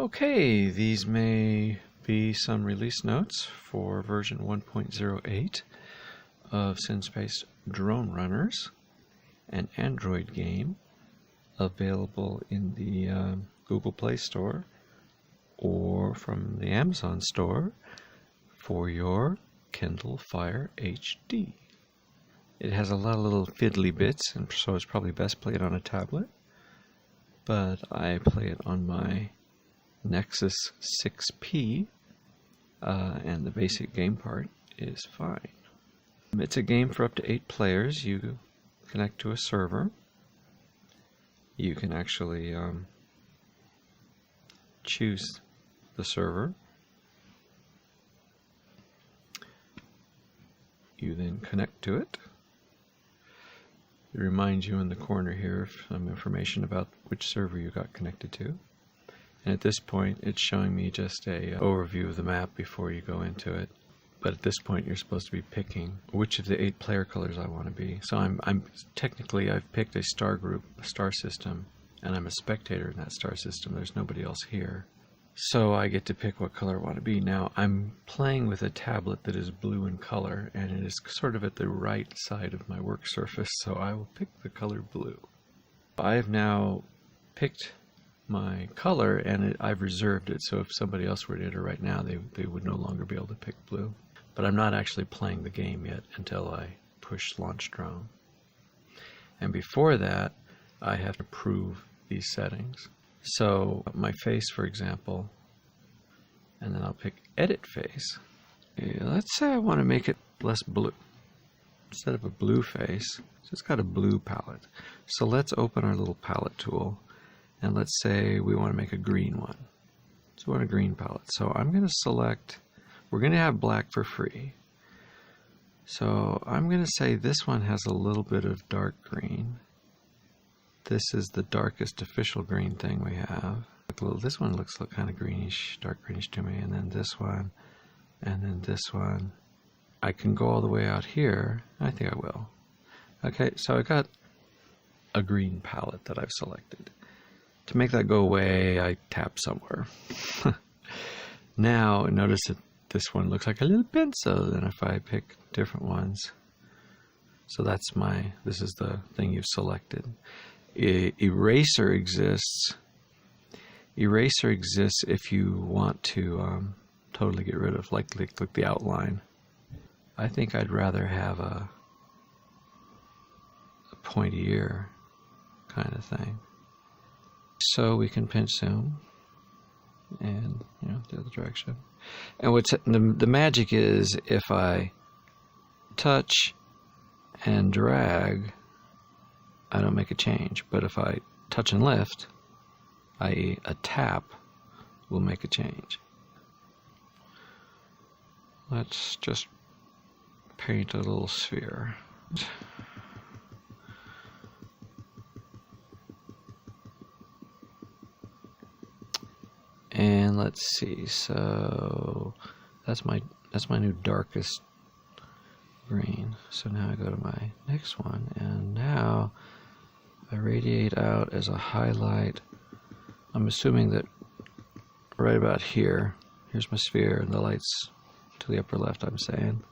Okay, these may be some release notes for version 1.08 of synSpace Drone Runners, an Android game available in the Google Play Store or from the Amazon Store for your Kindle Fire HD. It has a lot of little fiddly bits, and so it's probably best played on a tablet, but I play it on my Nexus 6P, and the basic game part is fine. It's a game for up to 8 players. You connect to a server. You can actually choose the server. You then connect to it. It reminds you in the corner here of some information about which server you got connected to. And at this point, it's showing me just a overview of the map before you go into it. But at this point, you're supposed to be picking which of the 8 player colors I want to be. So I'm technically, I've picked a star group, a star system, and I'm a spectator in that star system. There's nobody else here. So I get to pick what color I want to be. Now, I'm playing with a tablet that is blue in color, and it is sort of at the right side of my work surface, so I will pick the color blue. I have now picked my color, and I've reserved it, so if somebody else were to enter right now, they would no longer be able to pick blue. But I'm not actually playing the game yet until I push launch drone. And before that, I have to approve these settings. So my face, for example, and then I'll pick edit face. Let's say I want to make it less blue. Instead of a blue face, so it's got a blue palette. So let's open our little palette tool, and let's say we want to make a green one. So we want a green palette. So I'm going to select, we're going to have black for free. So I'm going to say this one has a little bit of dark green. This is the darkest official green thing we have. This one looks kind of greenish, dark greenish to me, and then this one, and then this one. I can go all the way out here. I think I will. Okay, so I got a green palette that I've selected. To make that go away, I tap somewhere. Now, notice that this one looks like a little pencil, than if I pick different ones. So that's this is the thing you've selected. Eraser exists. Eraser exists if you want to totally get rid of, like the outline. I think I'd rather have a pointy ear kind of thing. So we can pinch zoom and the other direction. And what's the magic is if I touch and drag, I don't make a change, but if I touch and lift, i.e. a tap, will make a change. Let's just paint a little sphere. And let's see, so that's my new darkest green. So now I go to my next one, and now I radiate out as a highlight. I'm assuming that right about here, here's my sphere, and the light's to the upper left, I'm saying.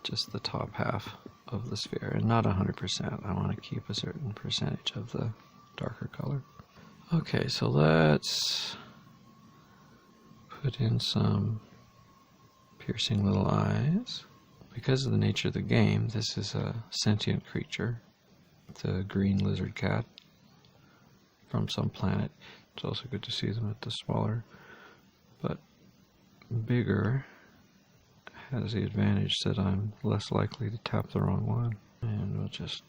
Just the top half of the sphere, and not 100%. I want to keep a certain percentage of the darker color. Okay, so let's put in some piercing little eyes. Because of the nature of the game, this is a sentient creature. It's a green lizard cat from some planet. It's also good to see them at the smaller, but bigger has the advantage that I'm less likely to tap the wrong one. And we'll just,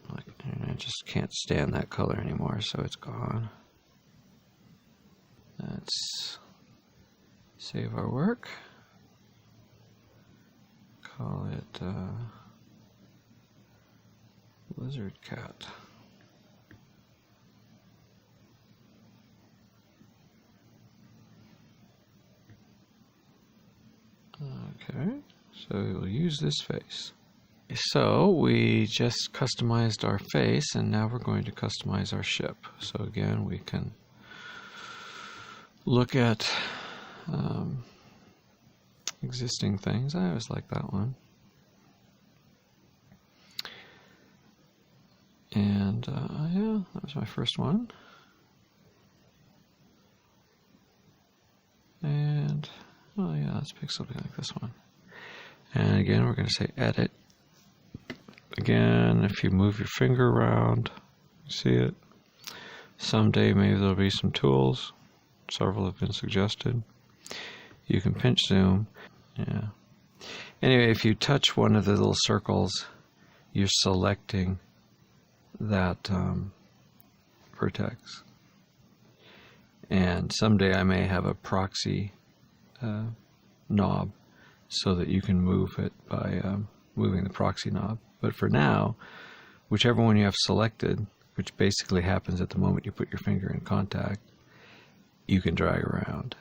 I just can't stand that color anymore, so it's gone. Let's save our work. Call it lizard cat. Okay, so we'll use this face. So we just customized our face, and now we're going to customize our ship. So again, we can look at existing things. I always like that one. And yeah, that was my first one. And oh yeah, let's pick something like this one. And again, we're going to say edit. Again, if you move your finger around, you see it. Someday maybe there'll be some tools. Several have been suggested. You can pinch zoom. Yeah. Anyway, if you touch one of the little circles, you're selecting that vertex. And someday I may have a proxy knob so that you can move it by moving the proxy knob. But for now, whichever one you have selected, which basically happens at the moment you put your finger in contact, you can drag around.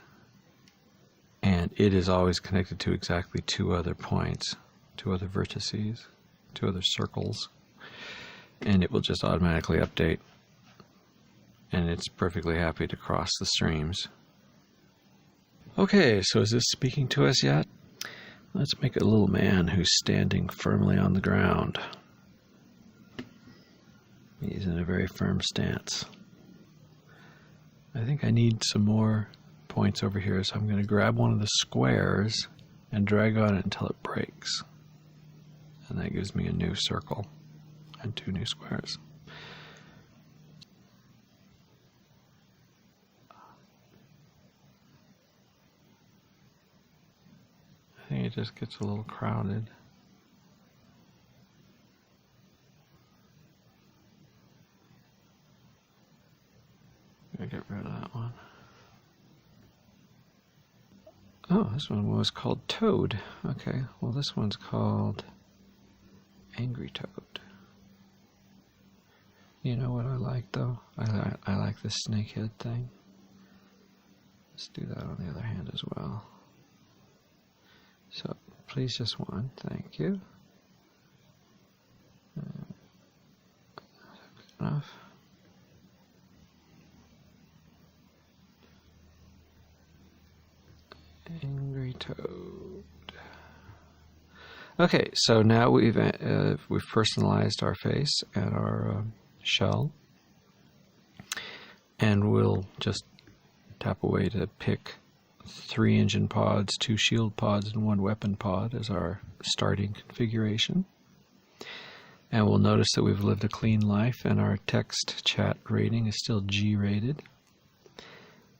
And it is always connected to exactly two other points, two other vertices, two other circles. And it will just automatically update. And it's perfectly happy to cross the streams. Okay, so is this speaking to us yet? Let's make a little man who's standing firmly on the ground. He's in a very firm stance. I think I need some more points over here, so I'm going to grab one of the squares and drag on it until it breaks. And that gives me a new circle and two new squares. I think it just gets a little crowded. I'm gonna get rid of that one. Oh, this one was called Toad. Okay, well this one's called Angry Toad. You know what I like though? I like this snakehead thing. Let's do that on the other hand as well. So, please just one. Thank you. Good enough. Angry Toad. Okay, so now we've personalized our face and our shell, and we'll just tap away to pick 3 engine pods, 2 shield pods, and 1 weapon pod as our starting configuration. And we'll notice that we've lived a clean life, and our text chat rating is still G rated,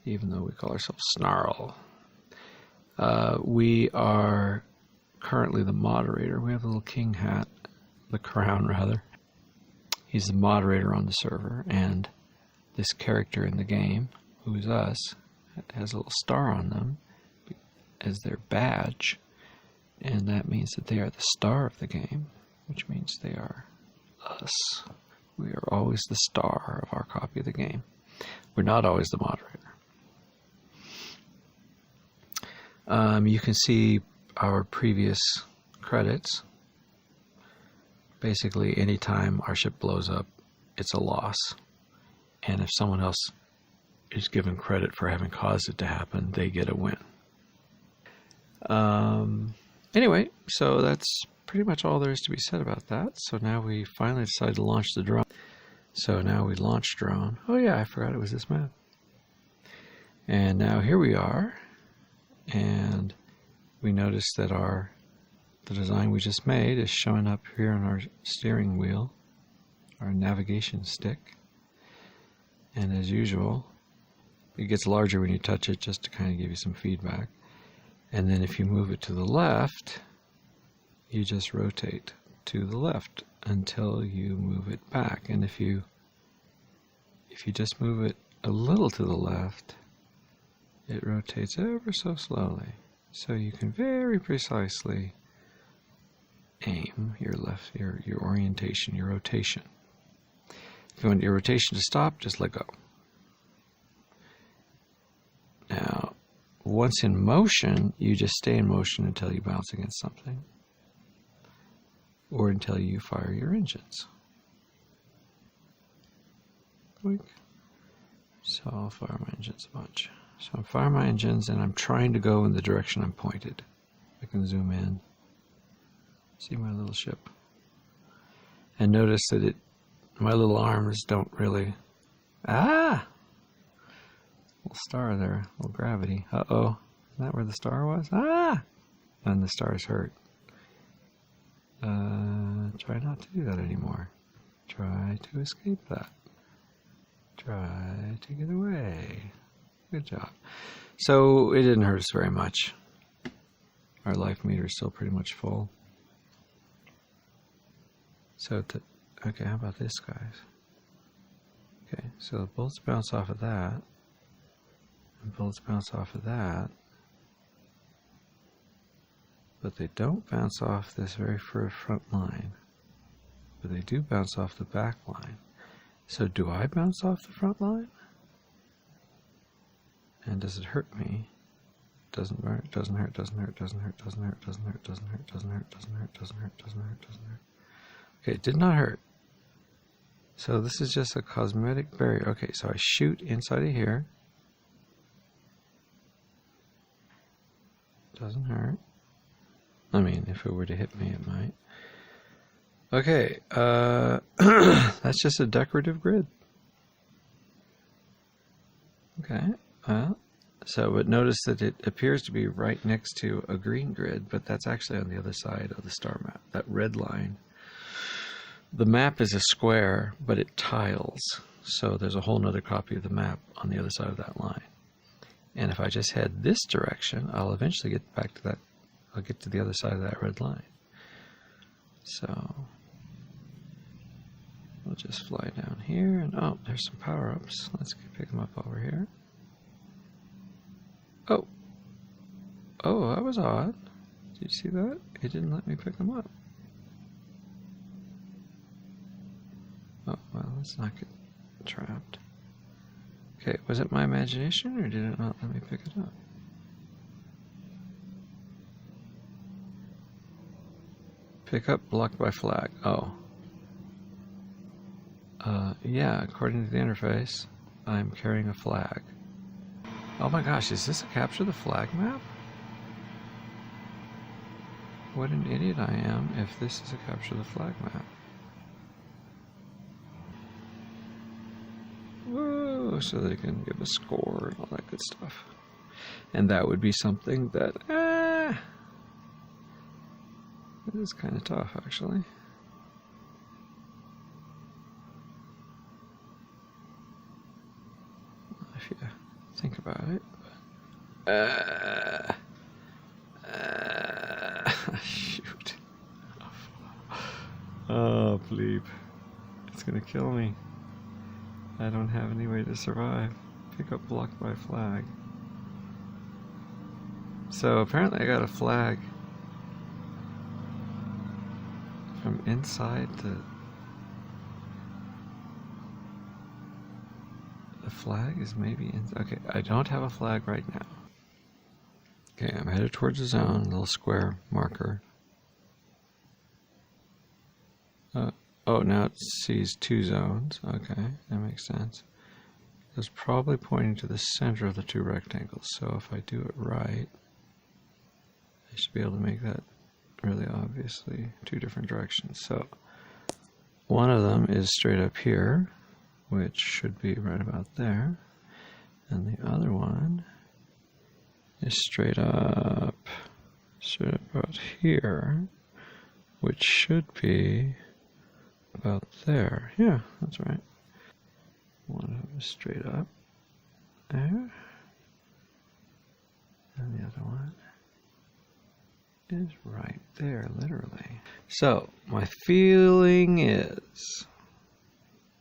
even though we call ourselves Snarl. We are currently the moderator. We have a little king hat, the crown rather. He's the moderator on the server, and this character in the game, who is us, has a little star on them as their badge, and that means that they are the star of the game, which means they are us. We are always the star of our copy of the game. We're not always the moderator. You can see our previous credits. Basically, anytime our ship blows up, it's a loss. And if someone else is given credit for having caused it to happen, they get a win. Anyway, so that's pretty much all there is to be said about that. So now we finally decided to launch the drone. So now we launch drone. Oh yeah, I forgot it was this map. And now here we are. And we notice that the design we just made is showing up here on our steering wheel, our navigation stick. And as usual, it gets larger when you touch it, just to kind of give you some feedback. And then if you move it to the left, you just rotate to the left until you move it back. And if you just move it a little to the left, it rotates ever so slowly. So you can very precisely aim your orientation, your rotation. If you want your rotation to stop, just let go. Now, once in motion, you just stay in motion until you bounce against something, or until you fire your engines. So I'll fire my engines a bunch. So I'm firing my engines and I'm trying to go in the direction I'm pointed. I can zoom in, see my little ship, and notice that my little arms don't really, little star there, little gravity. Uh-oh, isn't that where the star was? And the star's hurt. Try not to do that anymore. Try to escape that. Try to get away. Good job. So it didn't hurt us very much. Our life meter is still pretty much full. So, okay, how about this, guys? Okay, so the bullets bounce off of that. And bullets bounce off of that. But they don't bounce off this very front line. But they do bounce off the back line. So do I bounce off the front line? And does it hurt me? Doesn't hurt, doesn't hurt, doesn't hurt, doesn't hurt, doesn't hurt, doesn't hurt, doesn't hurt, doesn't hurt, doesn't hurt, doesn't hurt, doesn't hurt, doesn't hurt. Okay, it did not hurt. So this is just a cosmetic barrier. Okay, so I shoot inside of here. Doesn't hurt. I mean, if it were to hit me, it might. Okay, that's just a decorative grid. Okay, well, so but notice that it appears to be right next to a green grid, but that's actually on the other side of the star map, that red line. The map is a square, but it tiles, so there's a whole nother copy of the map on the other side of that line. And if I just head this direction, I'll eventually get back to that, I'll get to the other side of that red line. So we'll just fly down here, and oh, there's some power-ups. Let's pick them up over here. Oh, that was odd. Did you see that? It didn't let me pick them up. Oh, well, let's not get trapped. Okay, was it my imagination, or did it not let me pick it up? Pick up, blocked by flag. Oh. Yeah, according to the interface, I'm carrying a flag. Oh my gosh, is this a capture the flag map? What an idiot I am if this is a capture the flag map. Whoa, so they can give a score and all that good stuff. And that would be something that, it is kind of tough, actually. If you think about it. Shoot. Oh, bleep. It's gonna kill me. I don't have any way to survive. Pick up blocked by flag. So apparently I got a flag from inside the flag is maybe in. Okay, I don't have a flag right now. Okay, I'm headed towards the zone, little square marker. Oh, now it sees two zones. Okay, that makes sense. It's probably pointing to the center of the two rectangles, so if I do it right, I should be able to make that really obviously two different directions. So one of them is straight up here, which should be right about there, and the other one is straight up about here, which should be about there. Yeah, that's right. One of them is straight up there, and the other one is right there, literally. So my feeling is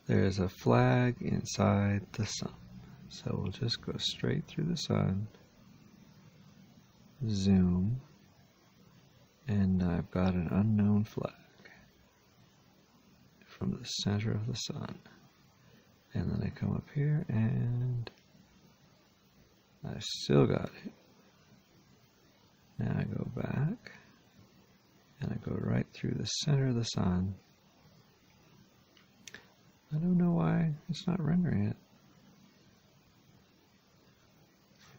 there's a flag inside the sun. So we'll just go straight through the sun, zoom, and I've got an unknown flag from the center of the sun. And then I come up here and I still got it. Now I go back and I go right through the center of the sun. I don't know why it's not rendering it.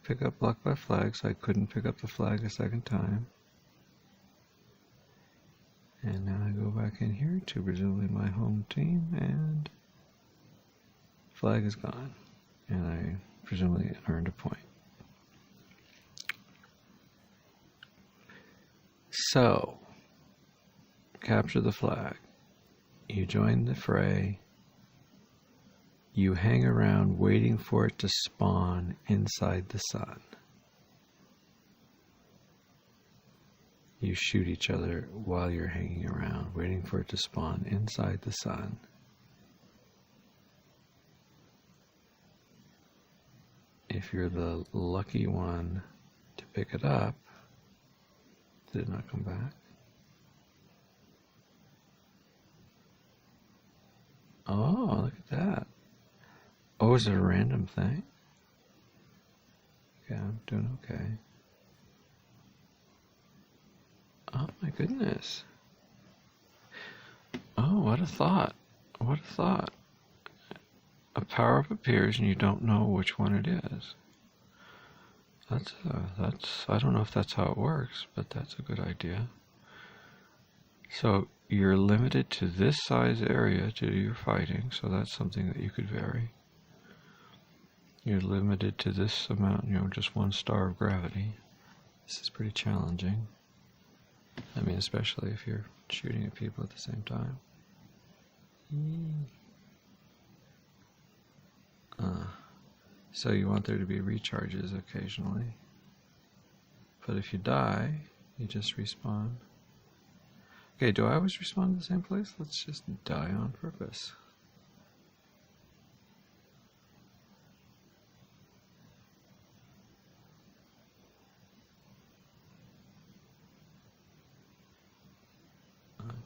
pick up block by flag, so I couldn't pick up the flag a second time. And now I go back in here to presumably my home team, and flag is gone. And I presumably earned a point. So, capture the flag. You join the fray. You hang around waiting for it to spawn inside the sun. You shoot each other while you're hanging around, waiting for it to spawn inside the sun. If you're the lucky one to pick it up, did it not come back? Oh, look at that. Oh, is it a random thing? Yeah, I'm doing okay. Oh my goodness. Oh, what a thought. What a thought. A power-up appears and you don't know which one it is. I don't know if that's how it works, but that's a good idea. So you're limited to this size area to do your fighting, so that's something that you could vary. You're limited to this amount, just 1 star of gravity. This is pretty challenging. I mean, especially if you're shooting at people at the same time. So you want there to be recharges occasionally. But if you die, you just respawn. Okay, do I always respawn to the same place? Let's just die on purpose.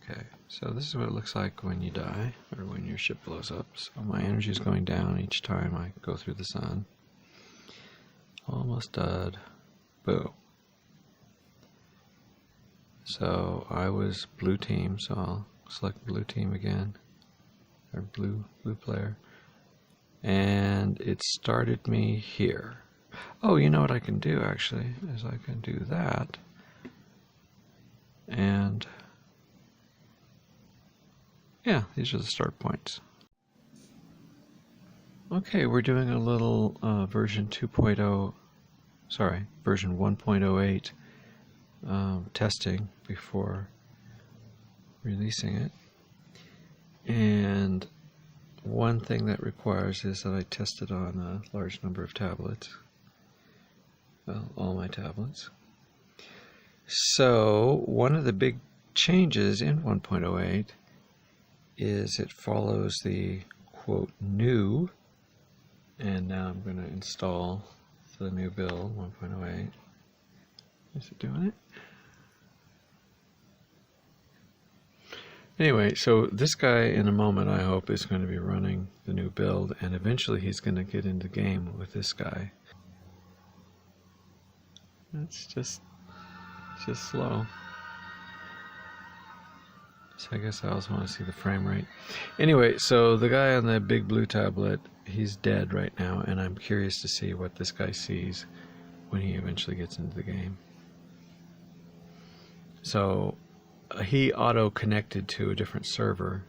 Okay, so this is what it looks like when you die, or when your ship blows up. So my energy is going down each time I go through the sun. Almost dead. Boom. So I was blue team, so I'll select blue team again, or blue player. And it started me here. Oh, you know what I can do actually, is I can do that. And yeah, these are the start points. Okay, we're doing a little version 1.08 testing before releasing it. And one thing that requires is that I test it on a large number of tablets. Well, all my tablets. So one of the big changes in 1.08 is it follows the quote new, and now I'm going to install the new build 1.08. Is it doing it? Anyway, so this guy in a moment I hope is going to be running the new build, and eventually he's going to get into the game with this guy. It's just slow. So I guess I also want to see the frame rate. Anyway, so the guy on the big blue tablet, he's dead right now, and I'm curious to see what this guy sees when he eventually gets into the game. So he auto-connected to a different server.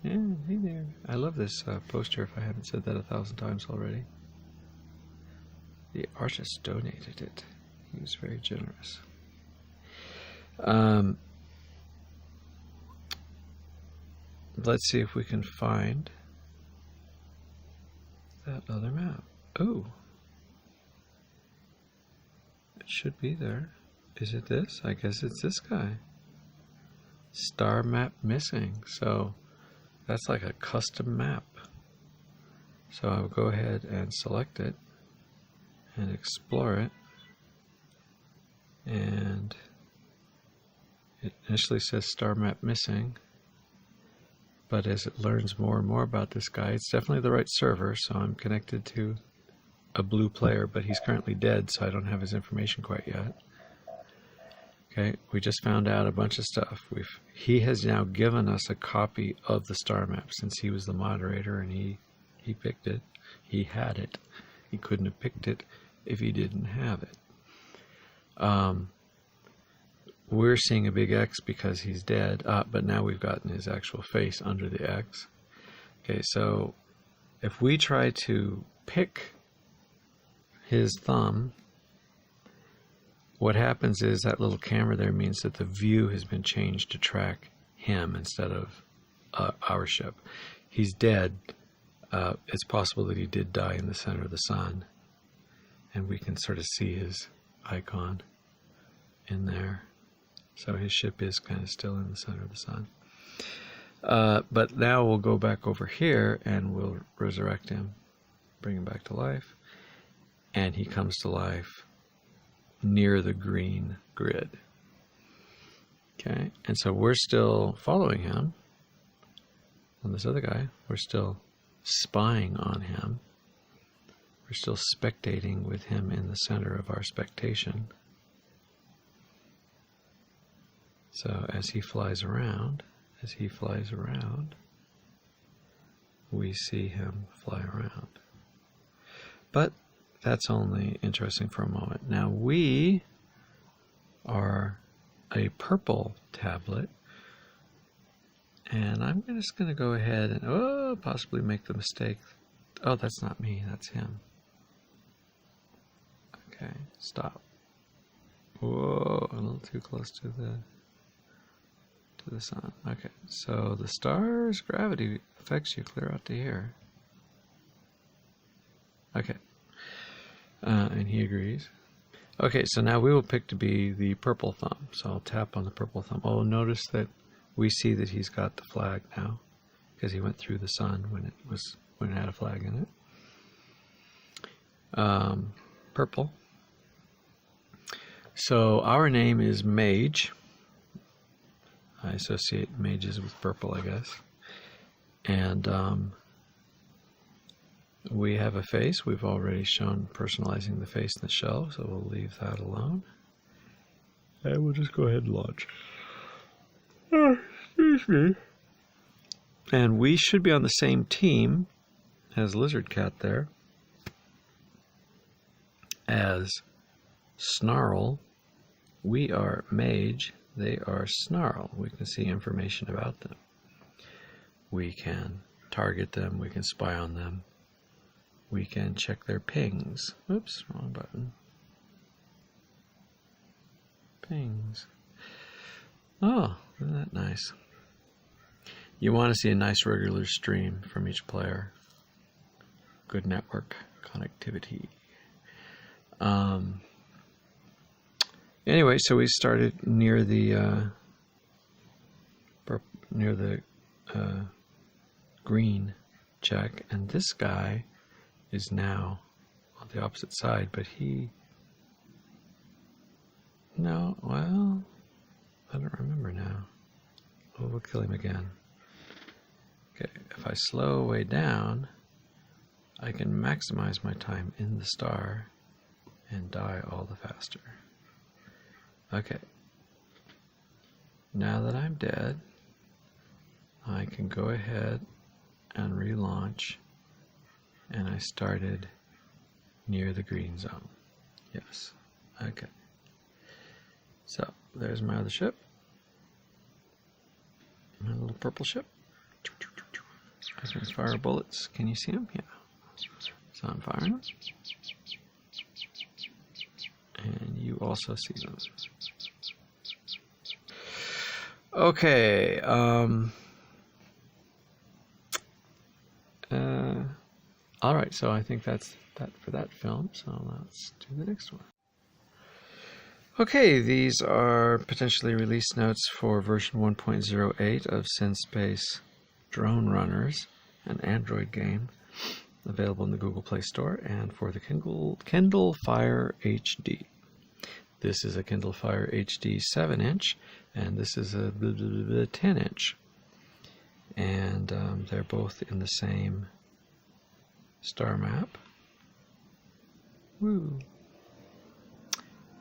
Yeah, hey there. I love this poster if I haven't said that 1,000 times already. The artist donated it. He was very generous. Let's see if we can find that other map. Oh, it should be there. Is it this? I guess it's this guy. Star map missing. So that's like a custom map. So I'll go ahead and select it and explore it. And it initially says star map missing. But as it learns more and more about this guy, it's definitely the right server, so I'm connected to a blue player, but he's currently dead, so I don't have his information quite yet. Okay, we just found out a bunch of stuff. He has now given us a copy of the star map, since he was the moderator and he picked it. He had it. He couldn't have picked it if he didn't have it. We're seeing a big X because he's dead, but now we've gotten his actual face under the X. Okay, so if we try to pick his thumb, what happens is that little camera there means that the view has been changed to track him instead of our ship. He's dead. It's possible that he did die in the center of the sun, and we can sort of see his icon in there. So his ship is kind of still in the center of the sun. But now we'll go back over here and we'll resurrect him, bring him back to life, and he comes to life near the green grid. Okay, and so we're still following him on this other guy. We're still spying on him. We're still spectating with him in the center of our spectation. So as he flies around, we see him fly around. But that's only interesting for a moment. Now we are a purple tablet, and I'm just going to go ahead and possibly make the mistake. Oh, that's not me, that's him. Okay, stop. Whoa, a little too close to the sun. Okay, so the star's gravity affects you clear out to here. Okay, and he agrees. Okay, so now we will pick to be the purple thumb. So I'll tap on the purple thumb. Oh, notice that we see that he's got the flag now because he went through the sun when it had a flag in it. Purple. So our name is Mage. I associate mages with purple, I guess. And we have a face. We've already shown personalizing the face in the shell, so we'll leave that alone. And we'll just go ahead and launch. Oh, excuse me. And we should be on the same team as Lizard Cat there, as Snarl. We are Mage. They are Snarl. We can see information about them. We can target them. We can spy on them. We can check their pings. Oops, wrong button. Pings. Oh, isn't that nice? You want to see a nice regular stream from each player. Good network connectivity. Anyway, so we started near the green check, and this guy is now on the opposite side, but well, I don't remember now. Oh, we'll kill him again. Okay, if I slow way down, I can maximize my time in the star and die all the faster. Okay, now that I'm dead, I can go ahead and relaunch, and I started near the green zone. Yes, okay. So, there's my other ship, my little purple ship. I can fire bullets. Can you see them? Yeah. So I'm firing them. And you also see them. Okay. All right. So I think that's that for that film. So let's do the next one. Okay. These are potentially release notes for version 1.08 of synSpace Drone Runners, an Android game available in the Google Play Store and for the Kindle Fire HD. This is a Kindle Fire HD 7-inch, and this is a 10-inch. And they're both in the same star map. Woo!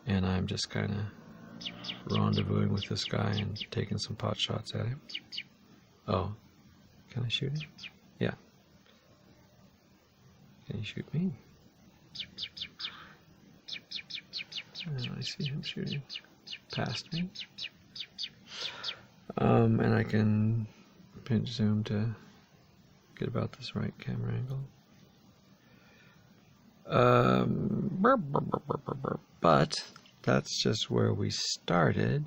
And I'm just kind of rendezvousing with this guy and taking some pot shots at him. Oh, can I shoot him? Yeah. Can you shoot me? I see him shooting past me. And I can pinch zoom to get about this right camera angle. But that's just where we started,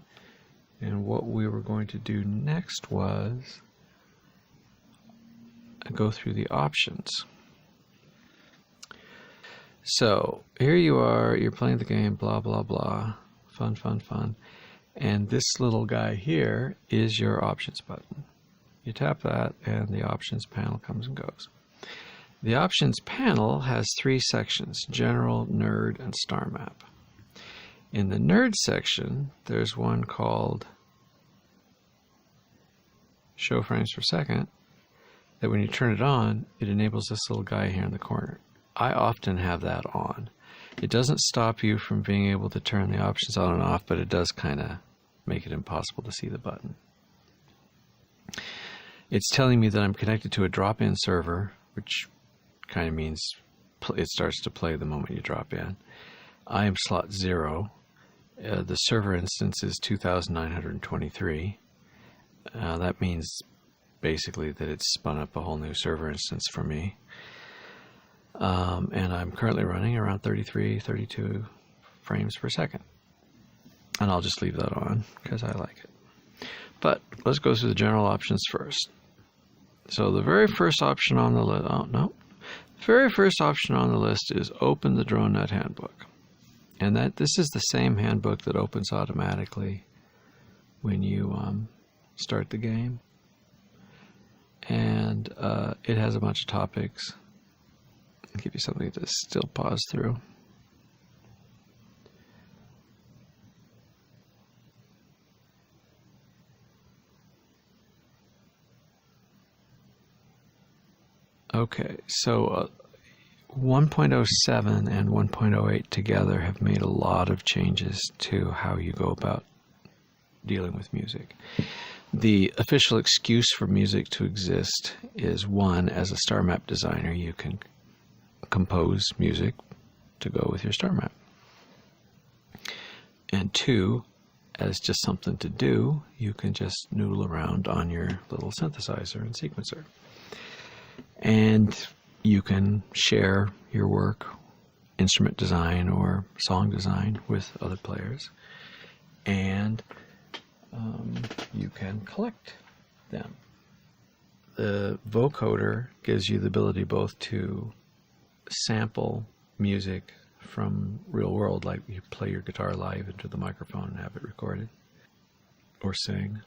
and what we were going to do next was go through the options. So here you are, you're playing the game, blah blah blah, fun fun fun, and this little guy here is your options button. You tap that and the options panel comes and goes. The options panel has three sections: general, nerd, and star map. In the nerd section, there's one called show frames per second, that when you turn it on, it enables this little guy here in the corner. I often have that on. It doesn't stop you from being able to turn the options on and off, but it does kind of make it impossible to see the button. It's telling me that I'm connected to a drop-in server, which kind of means it starts to play the moment you drop in. I am slot 0. The server instance is 2923. That means basically that it's spun up a whole new server instance for me. And I'm currently running around 33, 32 frames per second. And I'll just leave that on because I like it. But let's go through the general options first. So the very first option on the list, the very first option on the list is open the DroneNet handbook. And this is the same handbook that opens automatically when you start the game. And it has a bunch of topics. I'll give you something to still pause through. Okay, so 1.07 and 1.08 together have made a lot of changes to how you go about dealing with music. The official excuse for music to exist is, one, as a star map designer, you can compose music to go with your star map. And two, as just something to do, you can just noodle around on your little synthesizer and sequencer. And you can share your work, instrument design or song design, with other players. And you can collect them. The vocoder gives you the ability both to sample music from real world, like you play your guitar live into the microphone and have it recorded, or sing.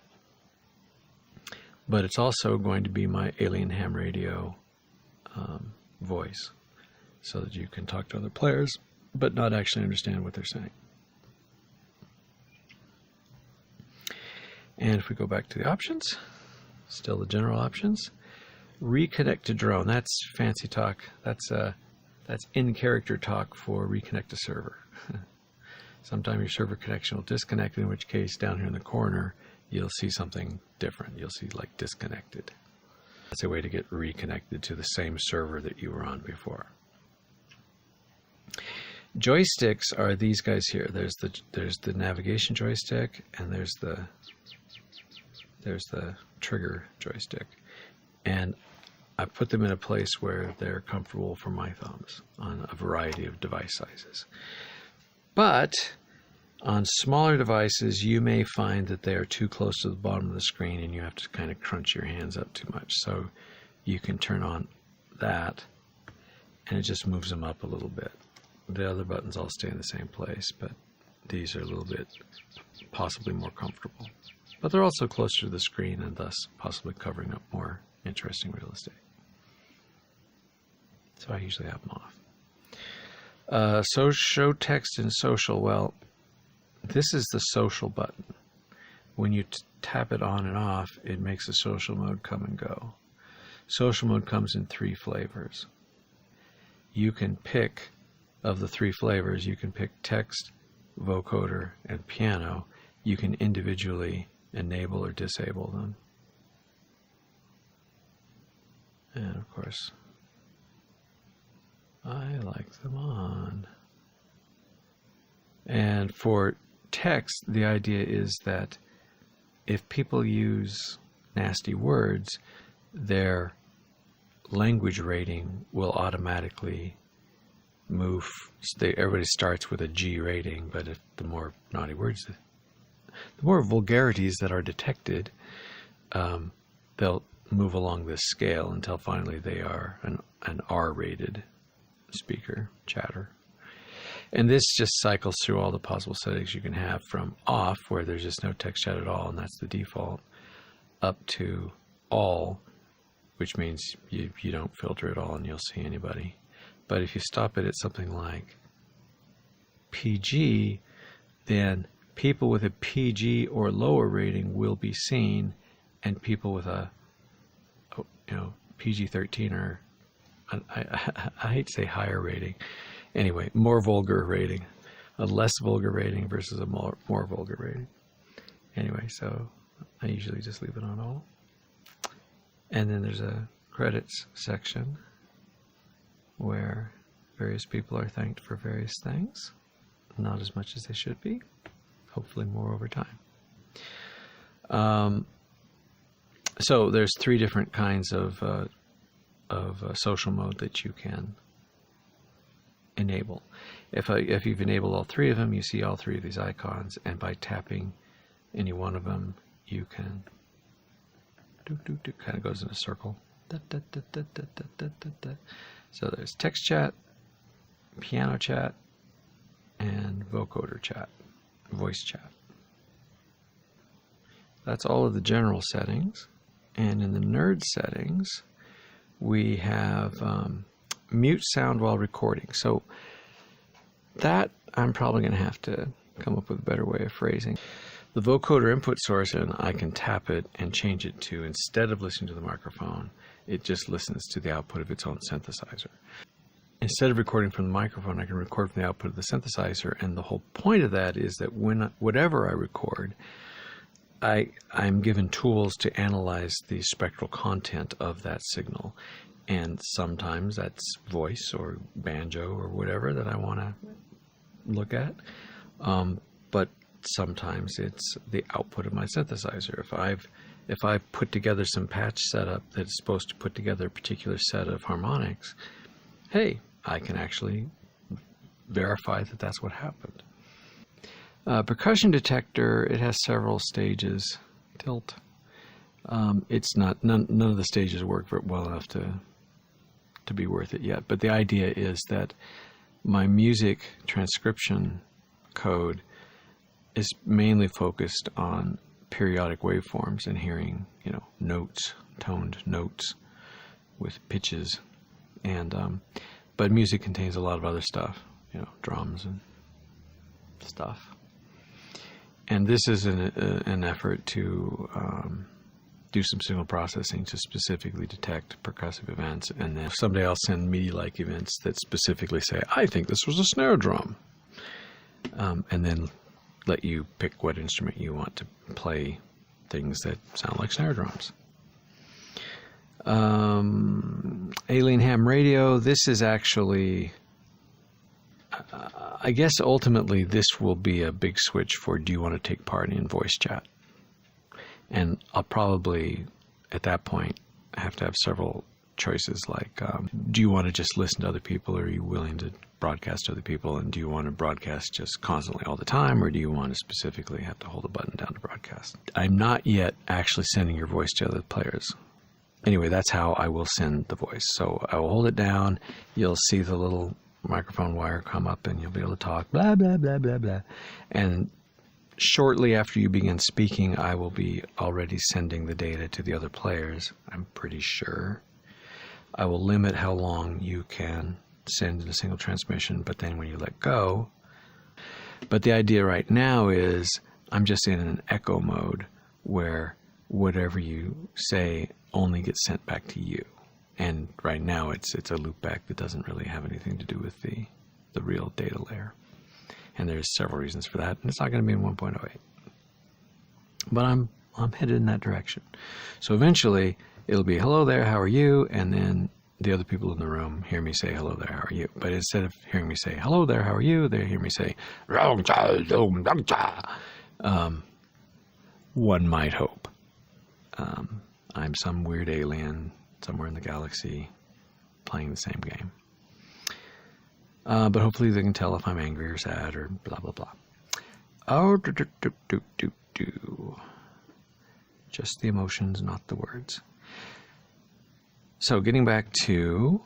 But it's also going to be my alien ham radio voice, so that you can talk to other players but not actually understand what they're saying. And if we go back to the options, still the general options, reconnect to drone. That's fancy talk. That's in-character talk for reconnect to server. Sometimes your server connection will disconnect, in which case down here in the corner you'll see something different. You'll see like disconnected. That's a way to get reconnected to the same server that you were on before. Joysticks are these guys here. There's the navigation joystick, and there's the trigger joystick. And I put them in a place where they're comfortable for my thumbs on a variety of device sizes. But on smaller devices, you may find that they are too close to the bottom of the screen and you have to kind of crunch your hands up too much. So you can turn on that and it just moves them up a little bit. The other buttons all stay in the same place, but these are a little bit possibly more comfortable. But they're also closer to the screen and thus possibly covering up more interesting real estate. So I usually have them off. So show text in social. Well, this is the social button. When you tap it on and off, it makes the social mode come and go. Social mode comes in 3 flavors. You can pick, of the 3 flavors, you can pick text, vocoder, and piano. You can individually enable or disable them. And of course, I like them on. And for text, the idea is that if people use nasty words, their language rating will automatically move. Everybody starts with a G rating, but if the more naughty words, the more vulgarities that are detected, they'll move along this scale until finally they are an R-rated speaker, chatter. And this just cycles through all the possible settings you can have, from off, where there's just no text chat at all, and that's the default, up to all, which means you don't filter at all and you'll see anybody. But if you stop it at something like PG, then people with a PG or lower rating will be seen, and people with a PG-13 or I hate to say higher rating. Anyway, more vulgar rating, a less vulgar rating versus a more vulgar rating. Anyway, so I usually just leave it on all. And then there's a credits section where various people are thanked for various things. Not as much as they should be. Hopefully more over time. So there's 3 different kinds of social mode that you can enable. If you've enabled all 3 of them, you see all 3 of these icons, and by tapping any one of them, you can kind of goes in a circle. So there's text chat, piano chat, and vocoder chat, voice chat. That's all of the general settings. And in the nerd settings, we have mute sound while recording. So that I'm probably going to have to come up with a better way of phrasing. The vocoder input source, and I can tap it and change it to, instead of listening to the microphone, it just listens to the output of its own synthesizer. Instead of recording from the microphone, I can record from the output of the synthesizer, and the whole point of that is that whatever I record, I'm given tools to analyze the spectral content of that signal. And sometimes that's voice or banjo or whatever that I want to look at. But sometimes it's the output of my synthesizer. If I've put together some patch setup that's supposed to put together a particular set of harmonics, hey, I can actually verify that that's what happened. Percussion detector, it has several stages. Tilt. It's not, none of the stages work well enough to be worth it yet. But the idea is that my music transcription code is mainly focused on periodic waveforms and hearing, notes, toned notes with pitches, and but music contains a lot of other stuff, drums and stuff. And this is an effort to do some signal processing to specifically detect percussive events, and then someday I'll send MIDI-like events that specifically say, I think this was a snare drum, and then let you pick what instrument you want to play things that sound like snare drums. Alien ham radio, this is actually, I guess ultimately this will be a big switch for, do you want to take part in voice chat? And I'll probably, at that point, have to have several choices like, do you want to just listen to other people, or are you willing to broadcast to other people? And do you want to broadcast just constantly all the time, or do you want to specifically have to hold a button down to broadcast? I'm not yet actually sending your voice to other players. Anyway, that's how I will send the voice. So I will hold it down, you'll see the little microphone wire come up, and you'll be able to talk, blah, blah, blah, blah, blah. And shortly after you begin speaking, I will be already sending the data to the other players, I'm pretty sure. I will limit how long you can send in a single transmission, but then when you let go. But the idea right now is I'm just in an echo mode where whatever you say only gets sent back to you. And right now it's a loopback that doesn't really have anything to do with the real data layer. And there's several reasons for that, and it's not going to be in 1.08. But I'm headed in that direction. So eventually it'll be, hello there, how are you? And then the other people in the room hear me say, hello there, how are you? But instead of hearing me say, hello there, how are you? They hear me say, one might hope. I'm some weird alien somewhere in the galaxy playing the same game. But hopefully they can tell if I'm angry or sad or blah, blah, blah. Oh, just the emotions, not the words. So getting back to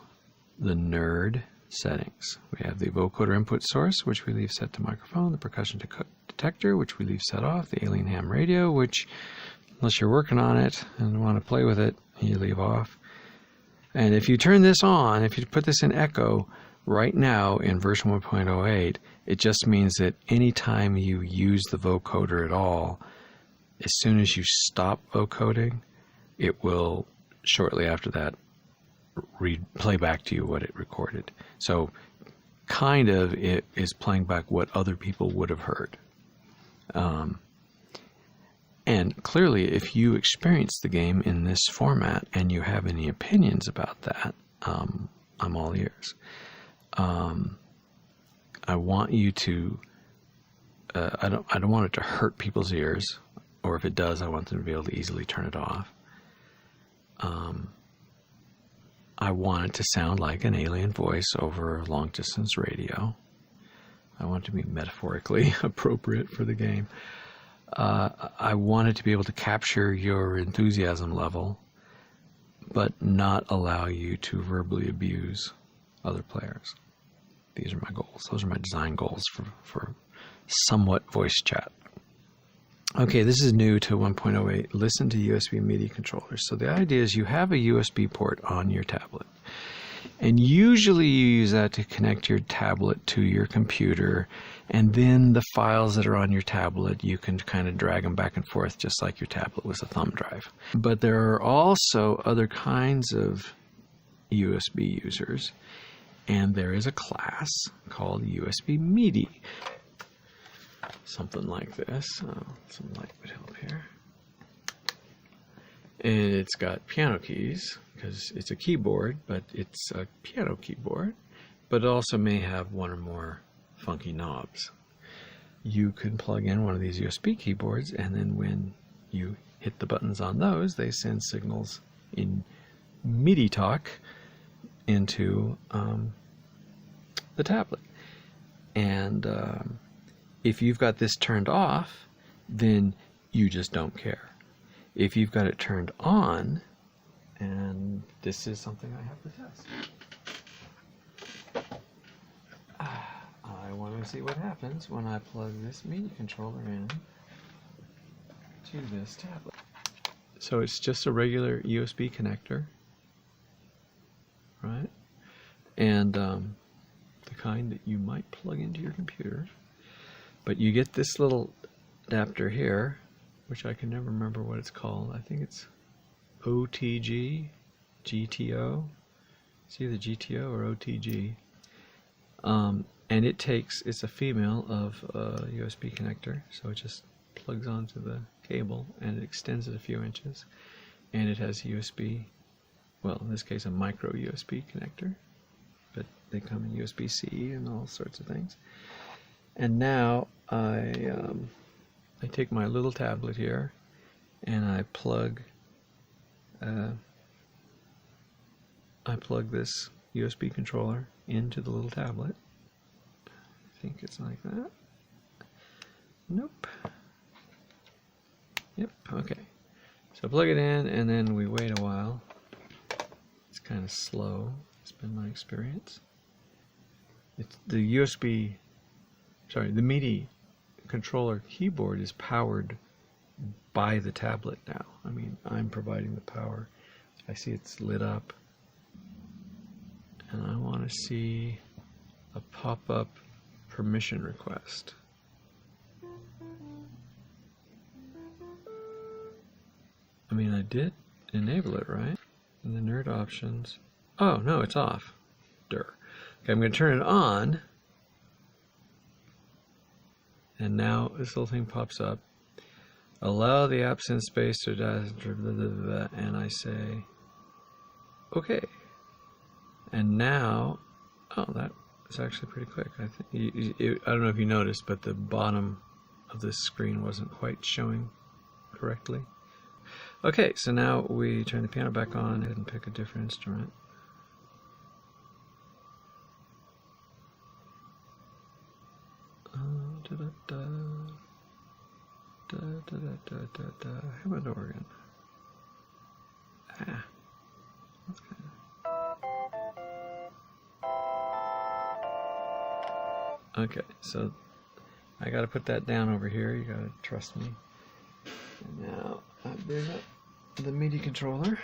the nerd settings. We have the vocoder input source, which we leave set to microphone, the percussion detector, which we leave set off, the alien ham radio, which, unless you're working on it and want to play with it, you leave off. And if you turn this on, if you put this in echo, right now in version 1.08, it just means that anytime you use the vocoder at all, as soon as you stop vocoding, it will, shortly after that, play back to you what it recorded. So kind of it is playing back what other people would have heard. And clearly, if you experience the game in this format and you have any opinions about that, I'm all ears. I want you to, I don't want it to hurt people's ears, or if it does, I want them to be able to easily turn it off. I want it to sound like an alien voice over long-distance radio. I want it to be metaphorically appropriate for the game. I want it to be able to capture your enthusiasm level, but not allow you to verbally abuse other players. These are my goals. Those are my design goals for somewhat voice chat. Okay, this is new to 1.08. Listen to USB MIDI controllers. So the idea is you have a USB port on your tablet. And usually you use that to connect your tablet to your computer. And then the files that are on your tablet, you can kind of drag them back and forth just like your tablet was a thumb drive. But there are also other kinds of USB users. And there is a class called USB MIDI. Something like this. Some light would help here. And it's got piano keys, because it's a keyboard, but it's a piano keyboard. But it also may have one or more funky knobs. You can plug in one of these USB keyboards, and then when you hit the buttons on those, they send signals in MIDI talk into the tablet. And if you've got this turned off, then you just don't care. If you've got it turned on, and this is something I have to test. I want to see what happens when I plug this MIDI controller in to this tablet. So it's just a regular USB connector, right? And the kind that you might plug into your computer. But you get this little adapter here, which I can never remember what it's called. I think it's OTG, GTO. It's either GTO or OTG. And it's a female of a USB connector, so it just plugs onto the cable and it extends it a few inches. And it has USB, well, in this case, a micro USB connector, but they come in USB-C and all sorts of things. And now I take my little tablet here and I plug this USB controller into the little tablet. I think it's like that. Nope. Yep, okay. So plug it in and then we wait a while. It's kind of slow. It's been my experience. It's the MIDI controller keyboard is powered by the tablet now. I mean, I'm providing the power. I see it's lit up. And I want to see a pop-up permission request. I mean, I did enable it, right? In the nerd options. Oh, no, it's off. Okay, I'm going to turn it on. And now this little thing pops up. Allow the app synSpace to, and I say, okay. And now, oh, that is actually pretty quick. I think I don't know if you noticed, but the bottom of this screen wasn't quite showing correctly. Okay, so now we turn the piano back on and pick a different instrument. Hammond organ. Ah, that's kind of... Okay, so I got to put that down over here. You got to trust me. And now I bring up the MIDI controller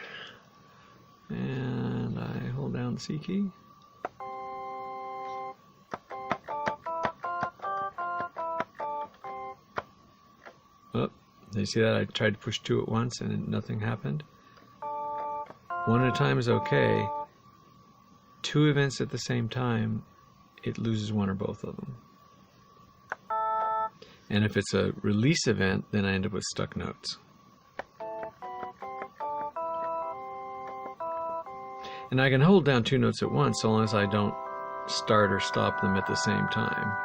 and I hold down the C key. Oh, did you see that? I tried to push 2 at once and nothing happened. 1 at a time is okay. 2 events at the same time, it loses 1 or both of them. And if it's a release event, then I end up with stuck notes. And I can hold down 2 notes at once so long as I don't start or stop them at the same time.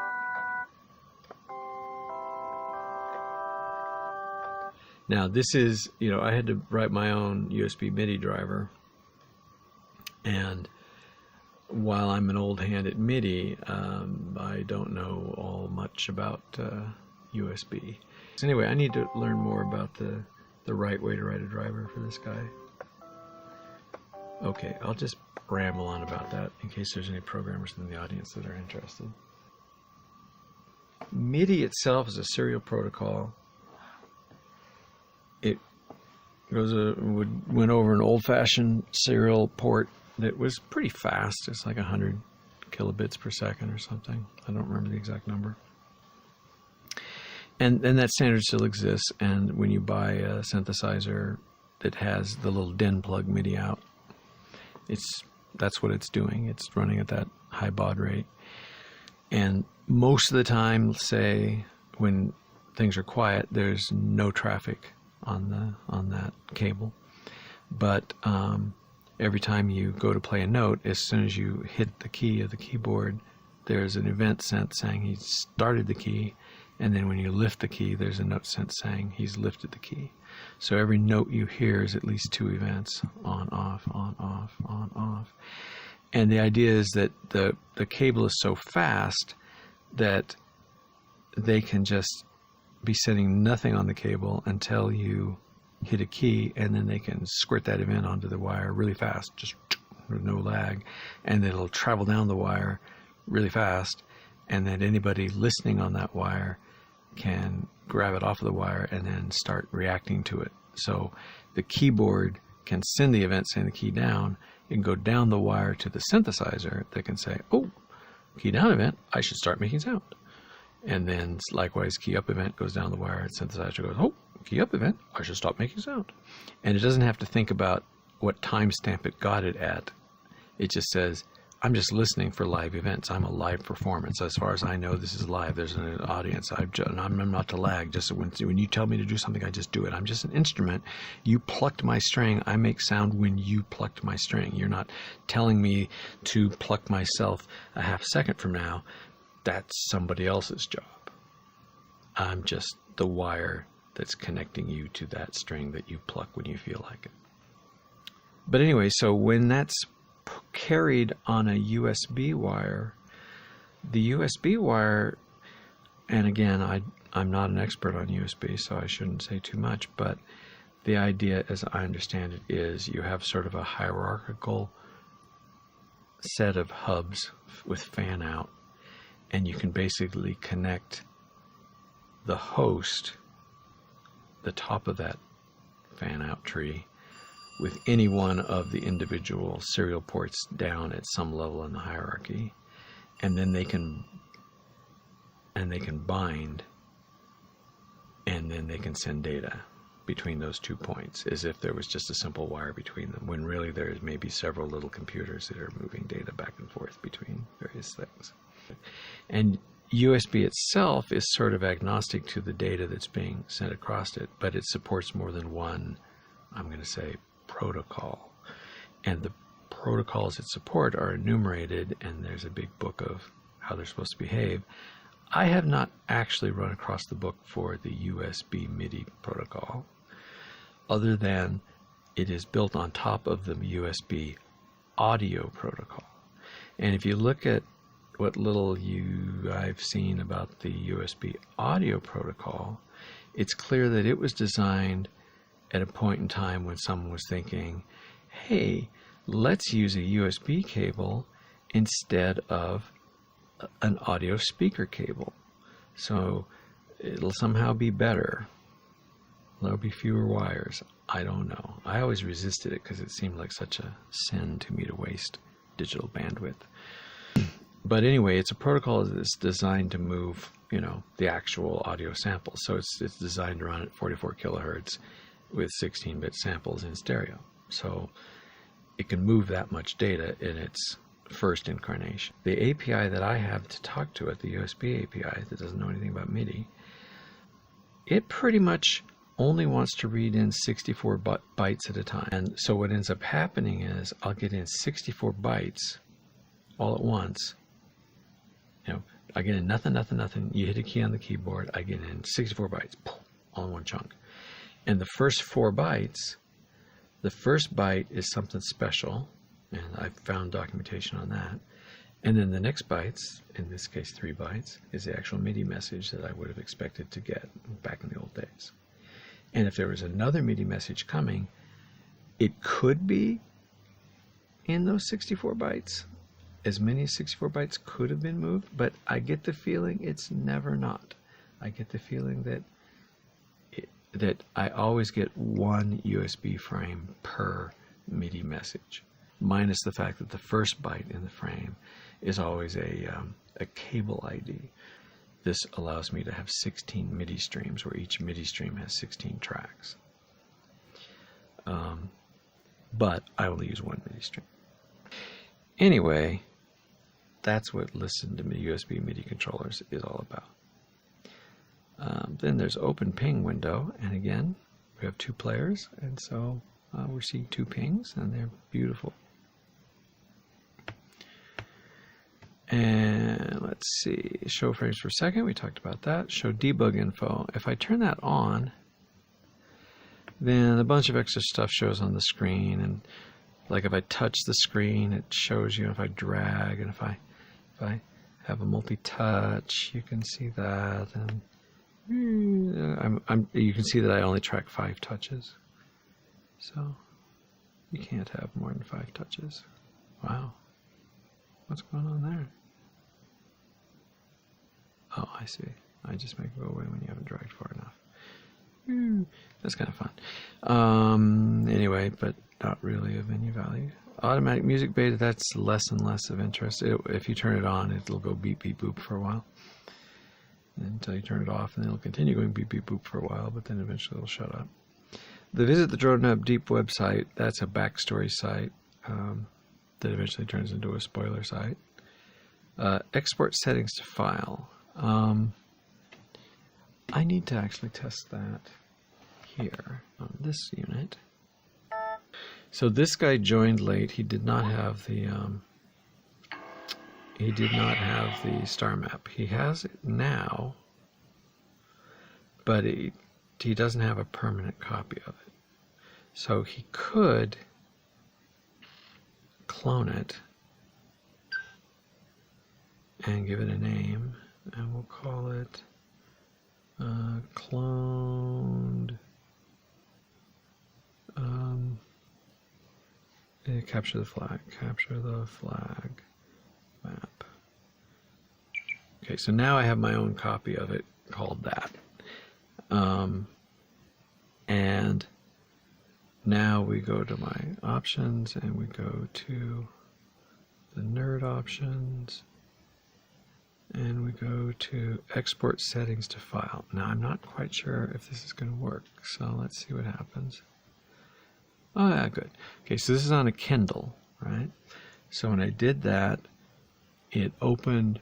Now this is, I had to write my own USB MIDI driver, and while I'm an old hand at MIDI, I don't know all much about USB. So anyway, I need to learn more about the right way to write a driver for this guy. Okay, I'll just ramble on about that in case there's any programmers in the audience that are interested. MIDI itself is a serial protocol. It went over an old-fashioned serial port that was pretty fast. It's like 100 kilobits per second or something. I don't remember the exact number. And that standard still exists, and when you buy a synthesizer that has the little DIN plug MIDI out, that's what it's doing. It's running at that high baud rate. And most of the time, say, when things are quiet, there's no traffic on that cable. But every time you go to play a note, as soon as you hit the key of the keyboard, there's an event sent saying he's started the key, and then when you lift the key, there's a note sent saying he's lifted the key. So every note you hear is at least 2 events: on, off, on, off, on, off. And the idea is that the cable is so fast that they can just be sending nothing on the cable until you hit a key, and then they can squirt that event onto the wire really fast, just with no lag, and then it'll travel down the wire really fast, and then anybody listening on that wire can grab it off of the wire and then start reacting to it. So the keyboard can send the event saying the key down. It can go down the wire to the synthesizer that can say, oh, key down event, I should start making sound. And then likewise, key up event goes down the wire, synthesizer goes, oh, key up event, I should stop making sound. And it doesn't have to think about what timestamp it got it at. It just says, I'm just listening for live events. I'm a live performance. As far as I know, this is live. There's an audience. I'm not to lag. Just when you tell me to do something, I just do it. I'm just an instrument. You plucked my string. I make sound when you plucked my string. You're not telling me to pluck myself a half second from now. That's somebody else's job. I'm just the wire that's connecting you to that string that you pluck when you feel like it. But anyway, so when that's carried on a USB wire, the USB wire, and again, I'm not an expert on USB, so I shouldn't say too much, but the idea, as I understand it, is you have sort of a hierarchical set of hubs with fan out, and you can basically connect the host, the top of that fan out tree, with any one of the individual serial ports down at some level in the hierarchy, and then they can bind, and then they can send data between those 2 points, as if there was just a simple wire between them, when really there's maybe several little computers that are moving data back and forth between various things. And USB itself is sort of agnostic to the data that's being sent across it, but it supports more than one, I'm going to say, protocol. And the protocols that support are enumerated, and there's a big book of how they're supposed to behave. I have not actually run across the book for the USB MIDI protocol, other than it is built on top of the USB audio protocol. And if you look at what little I've seen about the USB audio protocol, it's clear that it was designed at a point in time when someone was thinking, hey, let's use a USB cable instead of an audio speaker cable. So it'll somehow be better. There'll be fewer wires. I don't know. I always resisted it because it seemed like such a sin to me to waste digital bandwidth. But anyway, it's a protocol that's designed to move, the actual audio samples. So it's designed to run at 44 kilohertz with 16-bit samples in stereo. So it can move that much data in its first incarnation. The API that I have to talk to it, the USB API that doesn't know anything about MIDI, it pretty much only wants to read in 64 bytes at a time. And so what ends up happening is I'll get in 64 bytes all at once. I get in nothing. You hit a key on the keyboard, I get in 64 bytes, all in one chunk. And the first 4 bytes, the first byte is something special, and I've found documentation on that. And then the next bytes, in this case 3 bytes, is the actual MIDI message that I would have expected to get back in the old days. And if there was another MIDI message coming, it could be in those 64 bytes. As many as 64 bytes could have been moved, but I get the feeling it's never not. I get the feeling that I always get one USB frame per MIDI message, minus the fact that the first byte in the frame is always a cable ID. This allows me to have 16 MIDI streams, where each MIDI stream has 16 tracks. But I only use one MIDI stream. Anyway, that's what Listen to USB MIDI controllers is all about. Then there's open ping window, and again, we have 2 players, and so we're seeing 2 pings, and they're beautiful. And let's see, show frames per second, we talked about that. Show debug info. If I turn that on, then a bunch of extra stuff shows on the screen, and like if I touch the screen, it shows you. If I drag, and if I have a multi-touch, you can see that, and you can see that I only track 5 touches. So you can't have more than 5 touches. Wow. What's going on there? Oh, I see. I just make it go away when you haven't dragged far enough. That's kind of fun. Anyway, but not really of any value. Automatic music beta, that's less and less of interest. If you turn it on, it'll go beep, beep, boop for a while. Until you turn it off, and then it'll continue going beep, beep, boop for a while, but then eventually it'll shut up. The Visit the Drone Hub Deep website, that's a backstory site that eventually turns into a spoiler site. Export settings to file. I need to actually test that here on this unit. So this guy joined late. He did not have the star map. He has it now, but he doesn't have a permanent copy of it. So he could clone it and give it a name, and we'll call it cloned capture the flag map. Okay, so now I have my own copy of it called that. And now we go to my options, and we go to the nerd options, and we go to export settings to file. Now I'm not quite sure if this is going to work, so let's see what happens. Oh yeah, good. Okay, so this is on a Kindle, right? So when I did that, it opened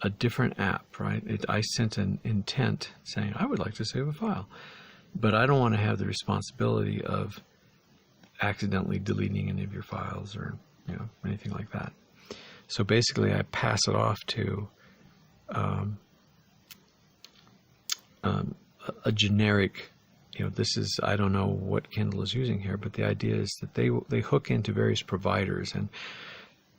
a different app, right? I sent an intent saying I would like to save a file, but I don't want to have the responsibility of accidentally deleting any of your files or you know, anything like that. So basically I pass it off to a generic, you know, this is, I don't know what Kindle is using here, but the idea is that they hook into various providers, and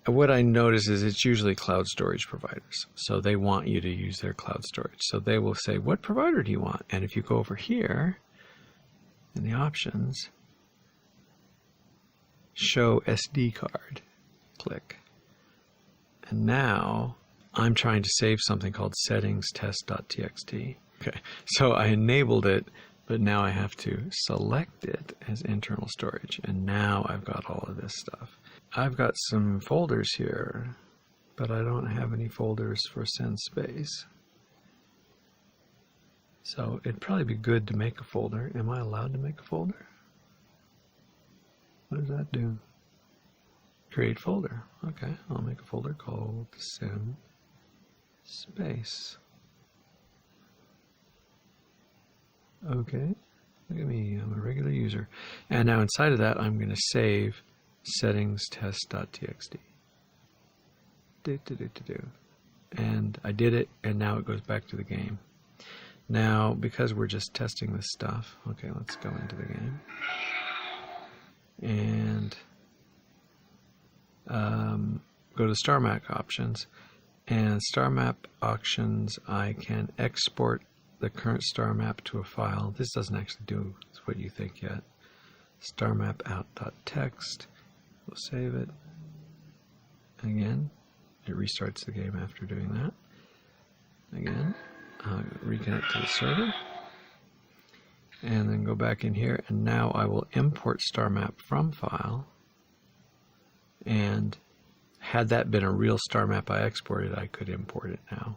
what I notice is it's usually cloud storage providers. So they want you to use their cloud storage. So they will say, what provider do you want? And if you go over here in the options, show SD card, click. And now I'm trying to save something called settings test.txt. Okay, so I enabled it, but now I have to select it as internal storage. And now I've got all of this stuff. I've got some folders here, but I don't have any folders for synSpace. So it'd probably be good to make a folder. Am I allowed to make a folder? What does that do? Create folder. Okay, I'll make a folder called synSpace. Okay, look at me, I'm a regular user. And now inside of that, I'm going to save settings test.txt. And I did it, and now it goes back to the game. Now, because we're just testing this stuff, okay, let's go into the game. And go to Star Map options. And Star Map options, I can export the current star map to a file. This doesn't actually do what you think yet. Star map out.txt. We'll save it. Again, it restarts the game after doing that. Again, reconnect to the server. And then go back in here, and now I will import star map from file. And had that been a real star map I exported, I could import it now.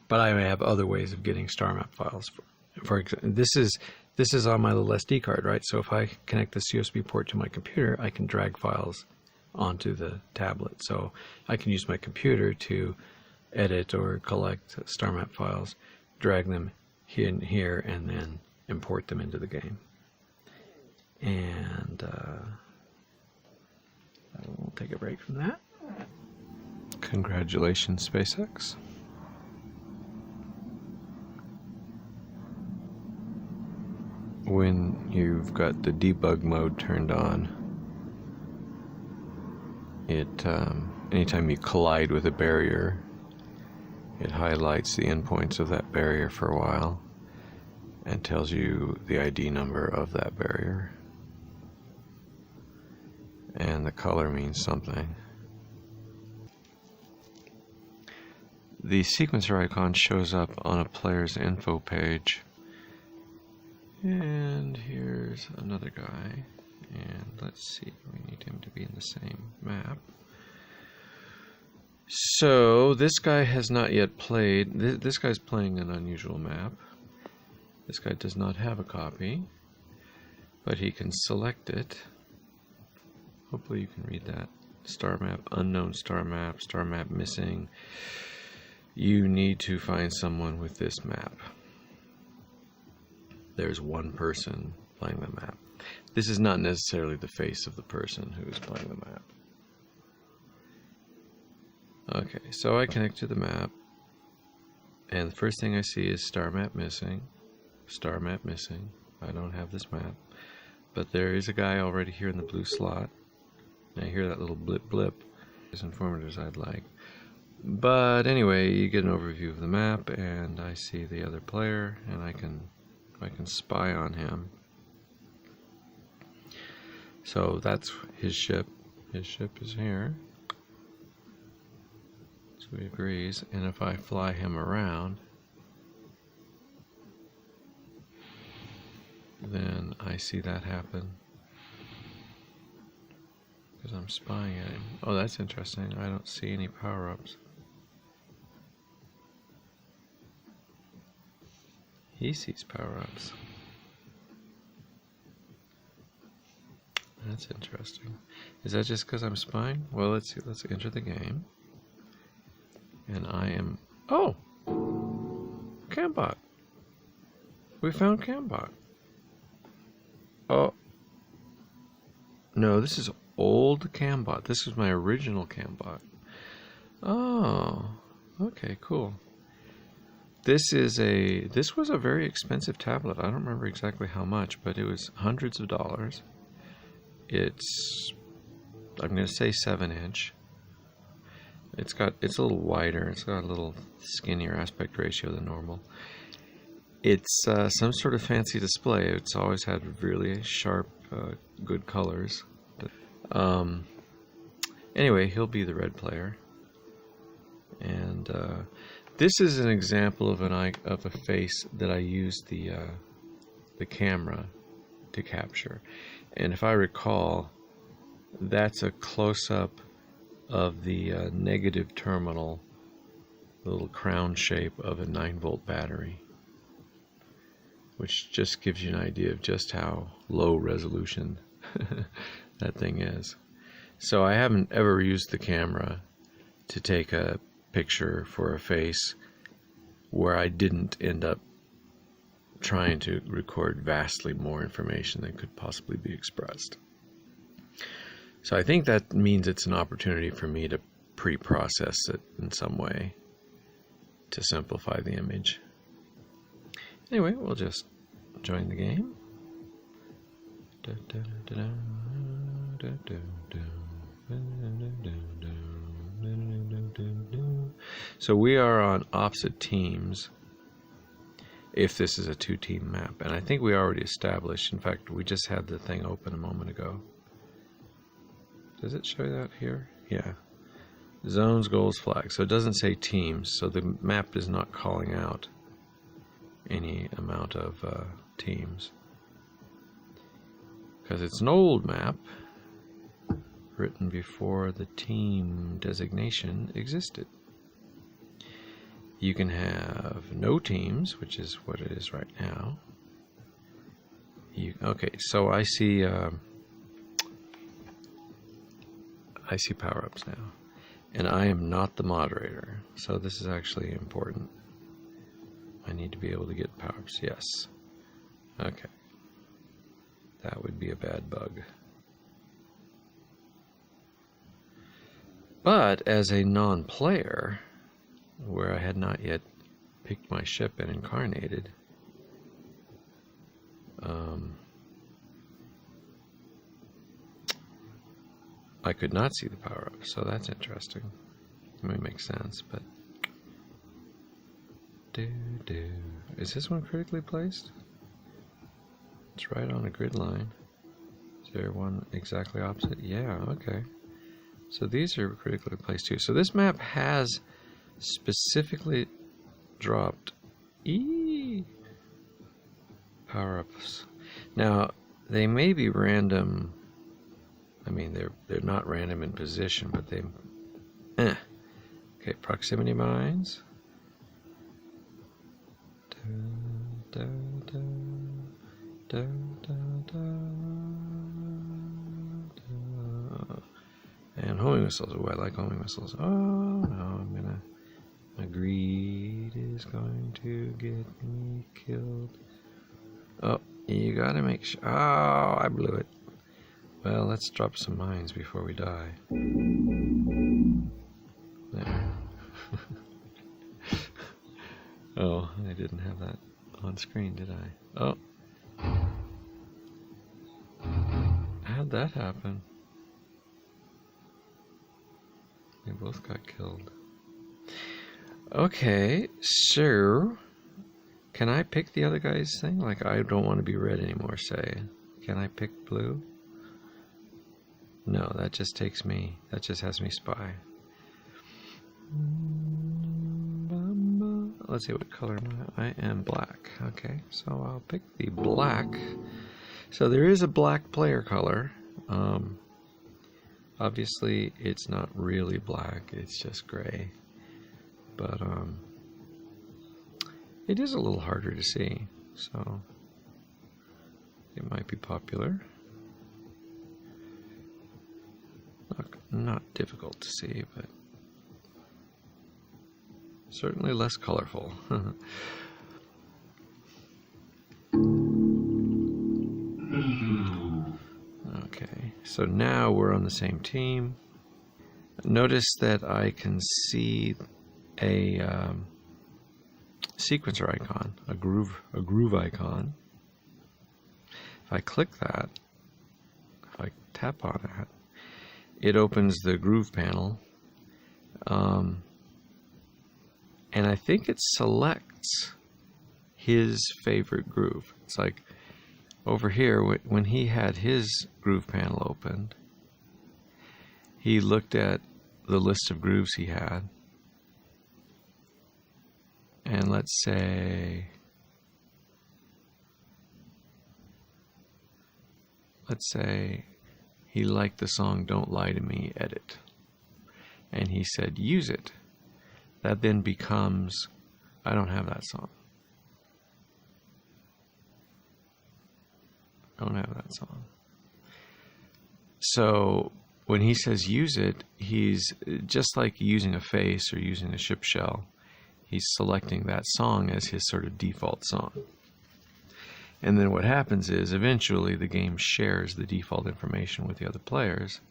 But I may have other ways of getting star map files. For example, this is on my little SD card, right? So if I connect this USB port to my computer, I can drag files onto the tablet. So I can use my computer to edit or collect star map files, drag them here, and then import them into the game. And we'll take a break from that. Congratulations, SpaceX. When you've got the debug mode turned on, it anytime you collide with a barrier, it highlights the endpoints of that barrier for a while and tells you the ID number of that barrier. And the color means something. The sequencer icon shows up on a player's info page. And here's another guy, and let's see, we need him to be in the same map. So this guy has not yet played. This guy's playing an unusual map. This guy does not have a copy, but he can select it. Hopefully you can read that. Star map, unknown star map missing. You need to find someone with this map. There's one person playing the map. This is not necessarily the face of the person who is playing the map. Okay, so I connect to the map, and the first thing I see is star map missing. Star map missing. I don't have this map. But there is a guy already here in the blue slot. And I hear that little blip blip. As informative as I'd like. But anyway, you get an overview of the map, and I see the other player, and I can spy on him. So that's his ship. His ship is here. So he agrees. And if I fly him around, then I see that happen. Because I'm spying at him. Oh, that's interesting. I don't see any power-ups. He sees power-ups. That's interesting. Is that just because I'm spying? Well, let's see. Let's enter the game. And I am... Oh! Cambot. We found Cambot. Oh. No, this is old CamBot. This was my original CamBot. Oh, okay, cool. This was a very expensive tablet. I don't remember exactly how much, but it was hundreds of dollars. It's, I'm going to say 7-inch. It's a little wider. It's got a little skinnier aspect ratio than normal. It's some sort of fancy display. It's always had really sharp, good colors. Anyway, he'll be the red player. And this is an example of a face that I used the camera to capture. And if I recall, that's a close-up of the negative terminal, little crown shape of a 9-volt battery, which just gives you an idea of just how low resolution that thing is. So I haven't ever used the camera to take a picture for a face where I didn't end up trying to record vastly more information than could possibly be expressed. So I think that means it's an opportunity for me to pre-process it in some way to simplify the image. Anyway, we'll just join the game. So we are on opposite teams if this is a 2-team map, and I think we already established, in fact we just had the thing open a moment ago. Does it show that here? Yeah. Zones, goals, flags. So it doesn't say teams, so the map is not calling out any amount of teams. Because it's an old map written before the team designation existed. You can have no teams, which is what it is right now. Okay, so I see power-ups now. And I am not the moderator, so this is actually important. I need to be able to get power-ups, yes. Okay. That would be a bad bug. But as a non-player, where I had not yet picked my ship and incarnated, I could not see the power-up, so that's interesting. It may make sense, but... Is this one critically placed? It's right on a grid line. Is there one exactly opposite? Yeah, okay. So these are critically placed too. So this map has specifically dropped power-ups. Now, they may be random. I mean, they're not random in position, but they... Okay, proximity mines. And homing missiles. Oh, I like homing missiles. Oh, no, my greed is going to get me killed. Oh, you gotta make sure. Oh, I blew it. Well, let's drop some mines before we die. There. Oh, I didn't have that on screen, did I? Oh. How'd that happen? They both got killed. Okay, so can I pick the other guy's thing? Like, I don't want to be red anymore, say. Can I pick blue? No, that just takes me, that just has me spy. Let's see what color I am. Black. Okay, so I'll pick the black. So there is a black player color. Obviously, it's not really black, it's just gray. But it is a little harder to see, so it might be popular. Not difficult to see, but certainly less colorful. Okay, So now we're on the same team. Notice that I can see a sequencer icon, a groove icon. If I click that, if I tap on that, it opens the groove panel, and I think it selects his favorite groove. It's like over here, when he had his groove panel opened, he looked at the list of grooves he had, and let's say he liked the song Don't Lie to Me, Edit, and he said use it. That then becomes, I don't have that song. Don't have that song. So when he says use it, he's just like using a face or using a ship shell. He's selecting that song as his sort of default song. And then what happens is eventually the game shares the default information with the other players.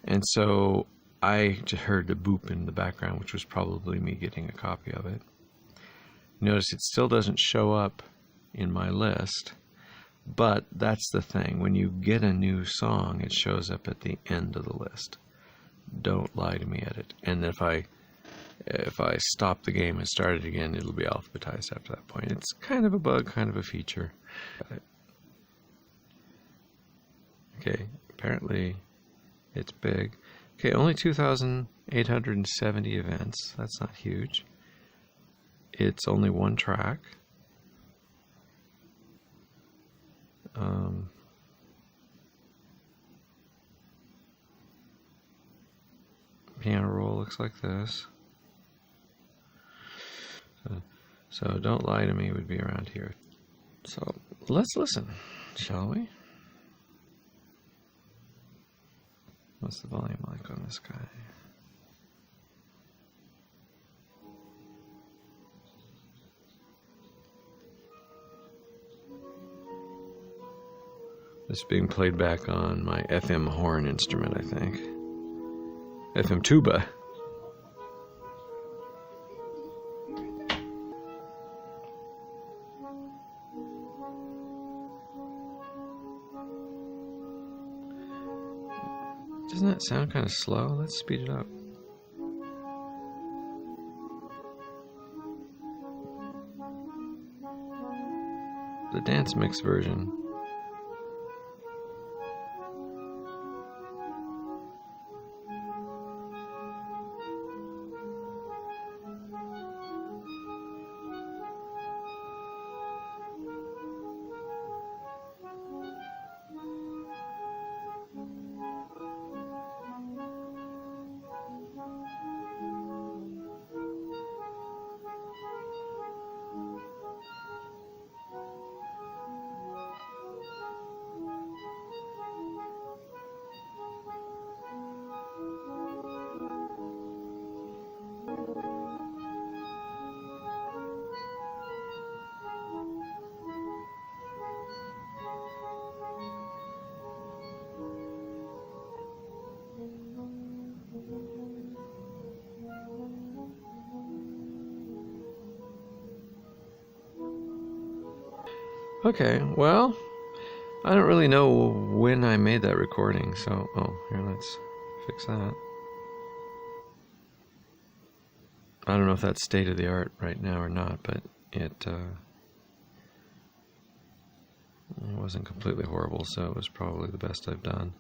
And so I just heard a boop in the background, which was probably me getting a copy of it. Notice it still doesn't show up in my list, but that's the thing. When you get a new song, it shows up at the end of the list. Don't Lie to Me, Edit. And if I stop the game and start it again, it'll be alphabetized after that point. It's kind of a bug, kind of a feature. Okay, apparently it's big. Okay, only 2,870 events. That's not huge. It's only one track. Piano roll looks like this. So Don't Lie to Me would be around here. So let's listen, shall we? What's the volume like on this guy? This is being played back on my FM horn instrument, I think. FM tuba. Doesn't that sound kind of slow? Let's speed it up. The dance mix version. Okay, well, I don't really know when I made that recording, so, here, let's fix that. I don't know if that's state of the art right now or not, but it wasn't completely horrible, so it was probably the best I've done.